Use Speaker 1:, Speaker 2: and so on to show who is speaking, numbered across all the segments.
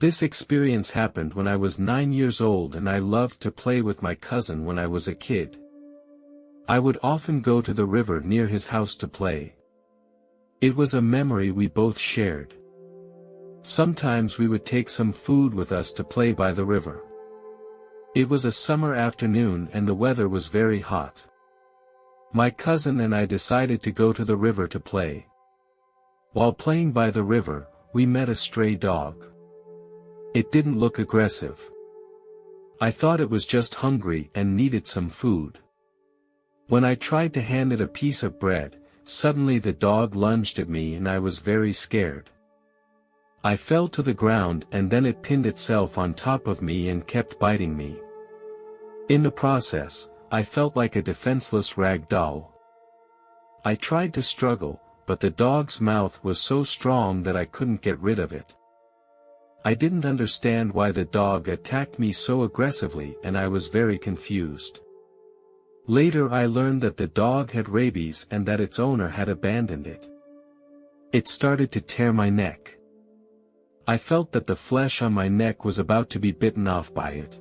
Speaker 1: This experience happened when I was 9 years old and I loved to play with my cousin when I was a kid. I would often go to the river near his house to play. It was a memory we both shared. Sometimes we would take some food with us to play by the river. It was a summer afternoon and the weather was very hot. My cousin and I decided to go to the river to play. While playing by the river, we met a stray dog. It didn't look aggressive. I thought it was just hungry and needed some food. When I tried to hand it a piece of bread, suddenly the dog lunged at me and I was very scared. I fell to the ground and then it pinned itself on top of me and kept biting me. In the process, I felt like a defenseless rag doll. I tried to struggle, but the dog's mouth was so strong that I couldn't get rid of it. I didn't understand why the dog attacked me so aggressively and I was very confused. Later I learned that the dog had rabies and that its owner had abandoned it. It started to tear my neck. I felt that the flesh on my neck was about to be bitten off by it.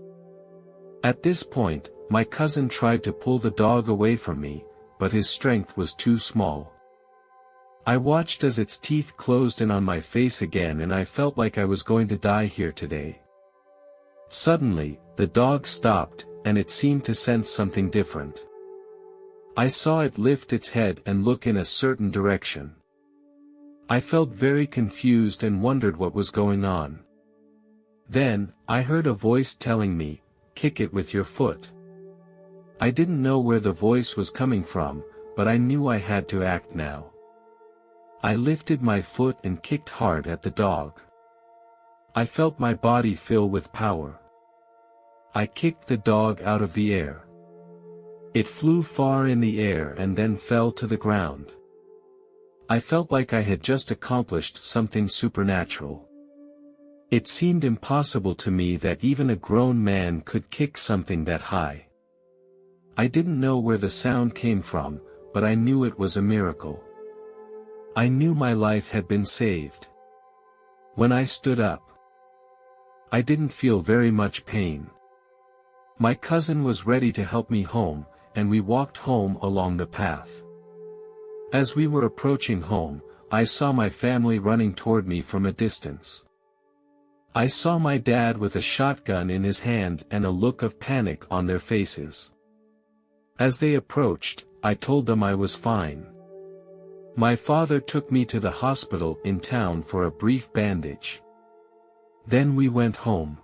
Speaker 1: At this point, my cousin tried to pull the dog away from me, but his strength was too small. I watched as its teeth closed in on my face again and I felt like I was going to die here today. Suddenly, the dog stopped, and it seemed to sense something different. I saw it lift its head and look in a certain direction. I felt very confused and wondered what was going on. Then, I heard a voice telling me, "Kick it with your foot." I didn't know where the voice was coming from, but I knew I had to act now. I lifted my foot and kicked hard at the dog. I felt my body fill with power. I kicked the dog out of the air. It flew far in the air and then fell to the ground. I felt like I had just accomplished something supernatural. It seemed impossible to me that even a grown man could kick something that high. I didn't know where the sound came from, but I knew it was a miracle. I knew my life had been saved. When I stood up, I didn't feel very much pain. My cousin was ready to help me home, and we walked home along the path. As we were approaching home, I saw my family running toward me from a distance. I saw my dad with a shotgun in his hand and a look of panic on their faces. As they approached, I told them I was fine. My father took me to the hospital in town for a brief bandage. Then we went home.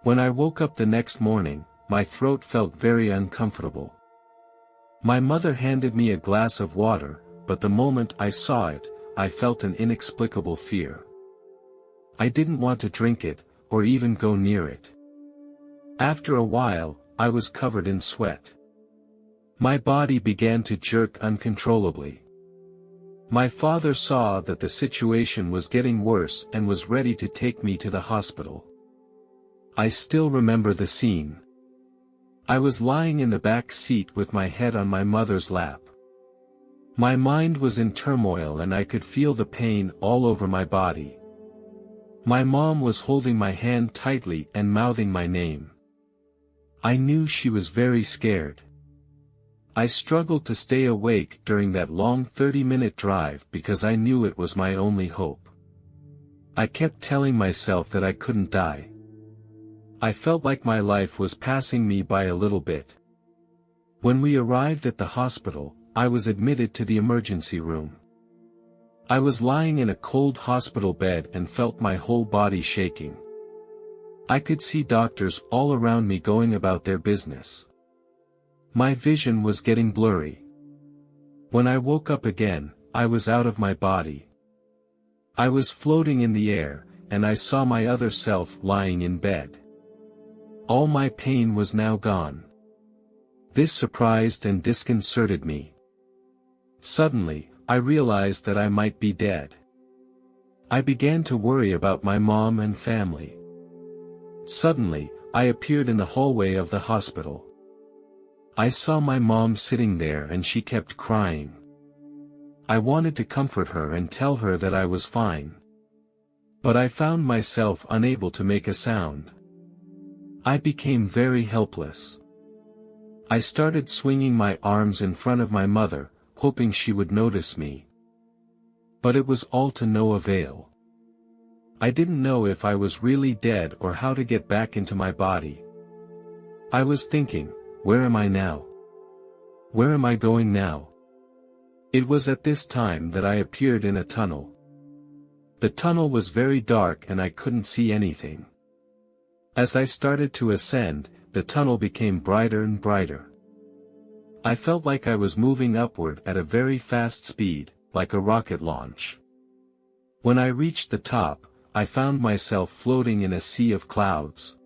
Speaker 1: When I woke up the next morning, my throat felt very uncomfortable. My mother handed me a glass of water, but the moment I saw it, I felt an inexplicable fear. I didn't want to drink it, or even go near it. After a while, I was covered in sweat. My body began to jerk uncontrollably. My father saw that the situation was getting worse and was ready to take me to the hospital. I still remember the scene. I was lying in the back seat with my head on my mother's lap. My mind was in turmoil and I could feel the pain all over my body. My mom was holding my hand tightly and mouthing my name. I knew she was very scared. I struggled to stay awake during that long 30-minute drive because I knew it was my only hope. I kept telling myself that I couldn't die. I felt like my life was passing me by a little bit. When we arrived at the hospital, I was admitted to the emergency room. I was lying in a cold hospital bed and felt my whole body shaking. I could see doctors all around me going about their business. My vision was getting blurry. When I woke up again, I was out of my body. I was floating in the air, and I saw my other self lying in bed. All my pain was now gone. This surprised and disconcerted me. Suddenly, I realized that I might be dead. I began to worry about my mom and family. Suddenly, I appeared in the hallway of the hospital. I saw my mom sitting there and she kept crying. I wanted to comfort her and tell her that I was fine. But I found myself unable to make a sound. I became very helpless. I started swinging my arms in front of my mother, hoping she would notice me. But it was all to no avail. I didn't know if I was really dead or how to get back into my body. I was thinking, where am I now? Where am I going now? It was at this time that I appeared in a tunnel. The tunnel was very dark and I couldn't see anything. As I started to ascend, the tunnel became brighter and brighter. I felt like I was moving upward at a very fast speed, like a rocket launch. When I reached the top, I found myself floating in a sea of clouds.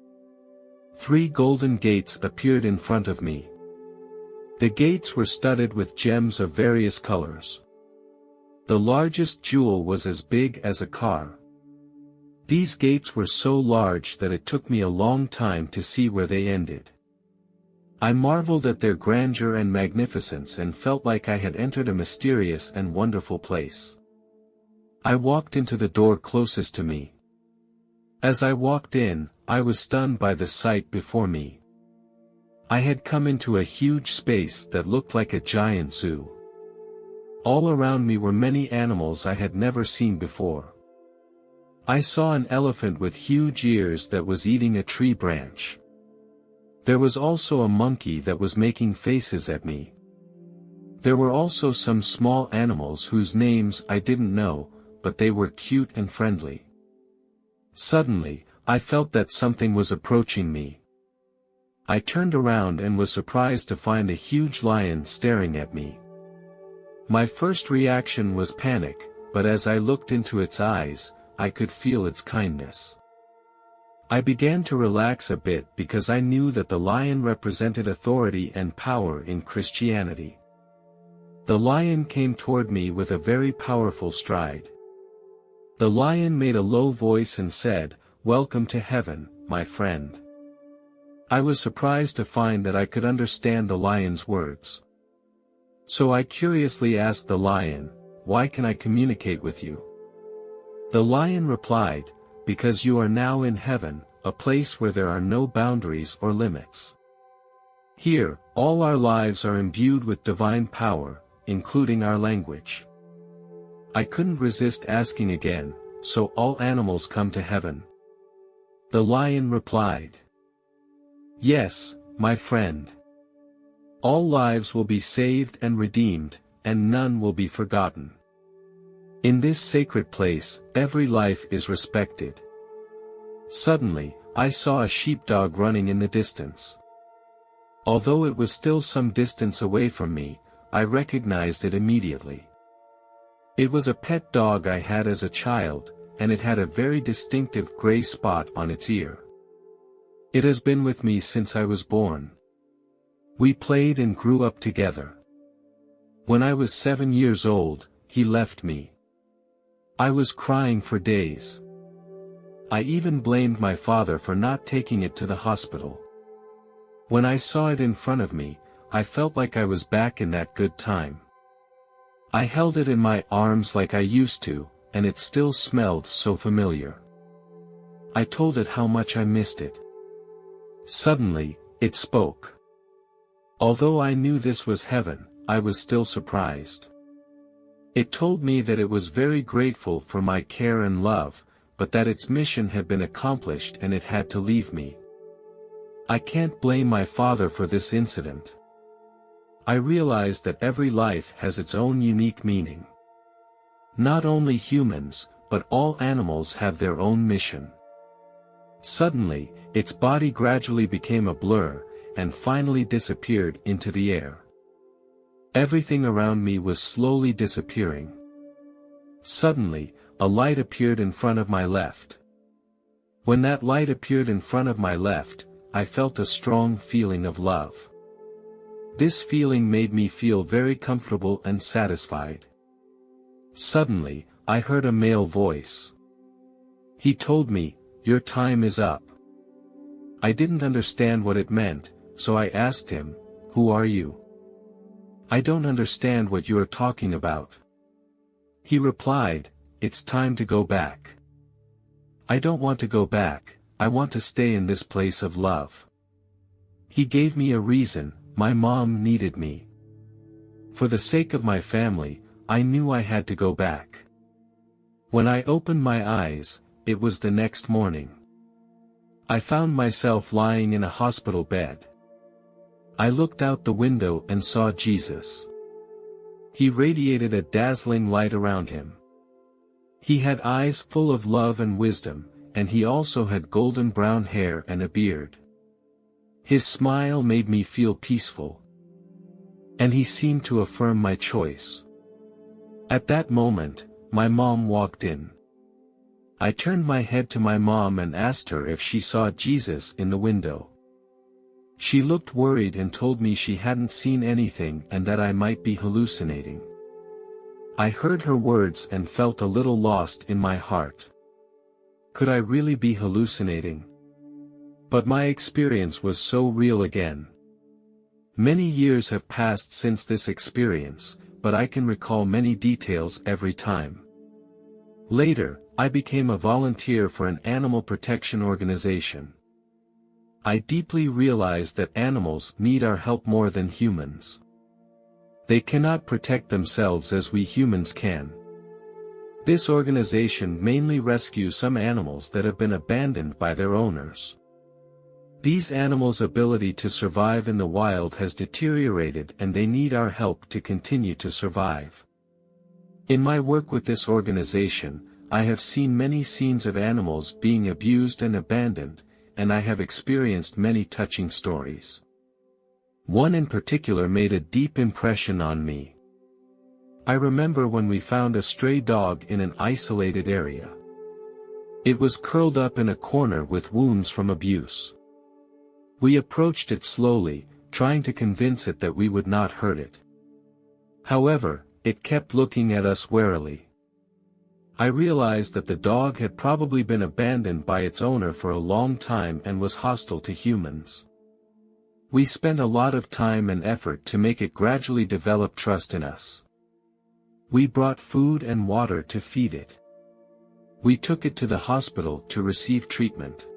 Speaker 1: 3 golden gates appeared in front of me. The gates were studded with gems of various colors. The largest jewel was as big as a car. These gates were so large that it took me a long time to see where they ended. I marveled at their grandeur and magnificence and felt like I had entered a mysterious and wonderful place. I walked into the door closest to me. As I walked in, I was stunned by the sight before me. I had come into a huge space that looked like a giant zoo. All around me were many animals I had never seen before. I saw an elephant with huge ears that was eating a tree branch. There was also a monkey that was making faces at me. There were also some small animals whose names I didn't know, but they were cute and friendly. Suddenly, I felt that something was approaching me. I turned around and was surprised to find a huge lion staring at me. My first reaction was panic, but as I looked into its eyes, I could feel its kindness. I began to relax a bit because I knew that the lion represented authority and power in Christianity. The lion came toward me with a very powerful stride. The lion made a low voice and said, "Welcome to heaven, my friend." I was surprised to find that I could understand the lion's words. So I curiously asked the lion, "Why can I communicate with you?" The lion replied, "Because you are now in heaven, a place where there are no boundaries or limits. Here, all our lives are imbued with divine power, including our language." I couldn't resist asking again, "So all animals come to heaven?" The lion replied, "Yes, my friend. All lives will be saved and redeemed, and none will be forgotten. In this sacred place, every life is respected." Suddenly, I saw a sheepdog running in the distance. Although it was still some distance away from me, I recognized it immediately. It was a pet dog I had as a child, and it had a very distinctive gray spot on its ear. It has been with me since I was born. We played and grew up together. When I was 7 years old, he left me. I was crying for days. I even blamed my father for not taking it to the hospital. When I saw it in front of me, I felt like I was back in that good time. I held it in my arms like I used to, and it still smelled so familiar. I told it how much I missed it. Suddenly, it spoke. Although I knew this was heaven, I was still surprised. It told me that it was very grateful for my care and love, but that its mission had been accomplished and it had to leave me. I can't blame my father for this incident. I realized that every life has its own unique meaning. Not only humans, but all animals have their own mission. Suddenly, its body gradually became a blur, and finally disappeared into the air. Everything around me was slowly disappearing. Suddenly, a light appeared in front of my left. When that light appeared in front of my left, I felt a strong feeling of love. This feeling made me feel very comfortable and satisfied. Suddenly, I heard a male voice. He told me, "Your time is up." I didn't understand what it meant, so I asked him, "Who are you? I don't understand what you are talking about." He replied, "It's time to go back. I don't want to go back, I want to stay in this place of love. He gave me a reason: my mom needed me. For the sake of my family, I knew I had to go back. When I opened my eyes, it was the next morning. I found myself lying in a hospital bed. I looked out the window and saw Jesus. He radiated a dazzling light around him. He had eyes full of love and wisdom, and he also had golden brown hair and a beard. His smile made me feel peaceful. And he seemed to affirm my choice. At that moment, my mom walked in. I turned my head to my mom and asked her if she saw Jesus in the window. She looked worried and told me she hadn't seen anything and that I might be hallucinating. I heard her words and felt a little lost in my heart. Could I really be hallucinating? But my experience was so real again. Many years have passed since this experience, but I can recall many details every time. Later, I became a volunteer for an animal protection organization. I deeply realized that animals need our help more than humans. They cannot protect themselves as we humans can. This organization mainly rescues some animals that have been abandoned by their owners. These animals' ability to survive in the wild has deteriorated and they need our help to continue to survive. In my work with this organization, I have seen many scenes of animals being abused and abandoned, and I have experienced many touching stories. One in particular made a deep impression on me. I remember when we found a stray dog in an isolated area. It was curled up in a corner with wounds from abuse. We approached it slowly, trying to convince it that we would not hurt it. However, it kept looking at us warily. I realized that the dog had probably been abandoned by its owner for a long time and was hostile to humans. We spent a lot of time and effort to make it gradually develop trust in us. We brought food and water to feed it. We took it to the hospital to receive treatment.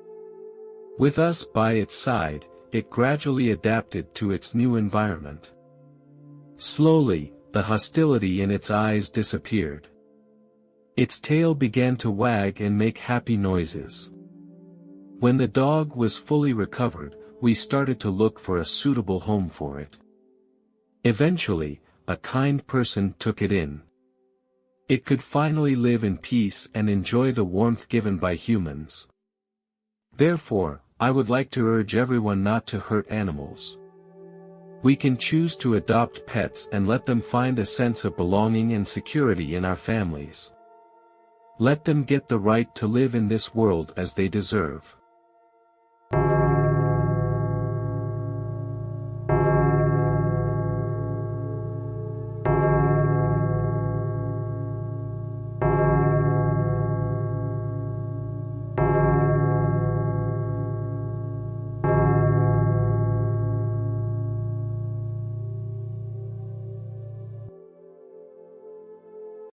Speaker 1: With us by its side, it gradually adapted to its new environment. Slowly, the hostility in its eyes disappeared. Its tail began to wag and make happy noises. When the dog was fully recovered, we started to look for a suitable home for it. Eventually, a kind person took it in. It could finally live in peace and enjoy the warmth given by humans. Therefore, I would like to urge everyone not to hurt animals. We can choose to adopt pets and let them find a sense of belonging and security in our families. Let them get the right to live in this world as they deserve.